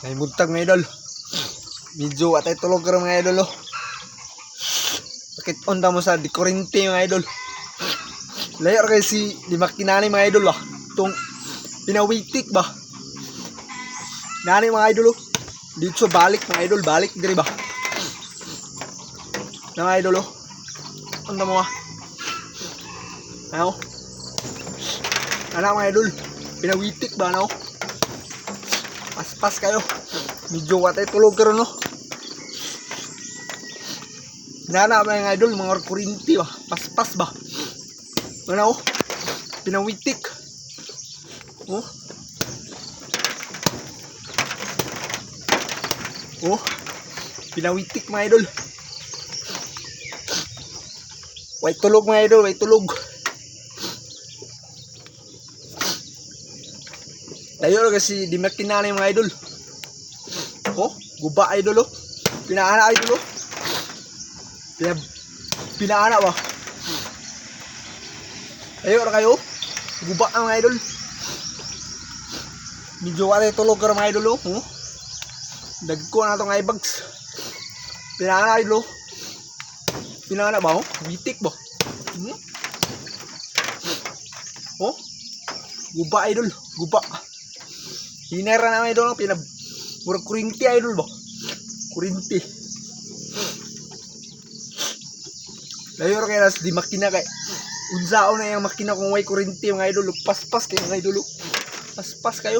May muntag mga idol. Medyo atay tulog ka mga idol oh. Bakit unta mo sa dikurente mga idol. Layo kay si di makinani mga idol ah. Itong pinawitik ba. Nani mga idol oh. Dito sa balik mga idol, balik diri ba. Na mga idol oh. Unta mo ah. Ano? Ano mga idol? Pinawitik ba no? Pas-pas kayo. Medyo watay tulog ka ron no. Nana mga idol, mga kurinti ba. Pas-pas ba. Ano? Pinawitik. Oh. Oh. Pinawitik mga idol. Way tulog mga idol, way tulog. Tayo kasi di makinana mga idol. Oh, guba idol oh. Pinaana idol oh. Pinaana ba? Tayo kayo. Guba ang mga idol. Medyo wala tulog ka mga idol oh. Dagko na itong ibags. Pinaana idol oh. Pinaana ba oh? Bitik ba? Oh? Guba idol, guba. Hinera na idol, murag kurinti idol ba? Kurinti. Layo kaya nas di makina kay unsao na yung makina kung way kurinti mga idol. Pas-pas kayo mga idol. Pas-pas kayo.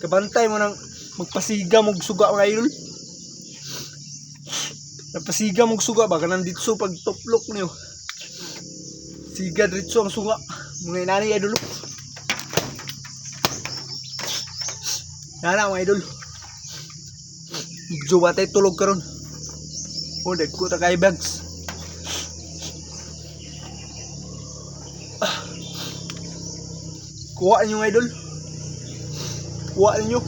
Kabantay mo nang magpasiga mong suga mga idol. Nagpasiga mong suga ba kanang ditso pag toplok niyo. Siga ditso ang suga. Mga inani idol. Nana mga idol. Medyo batay tulog karon. Oh, dagko ta kay bags. Kuha niyo mga idol. Kuha niyo.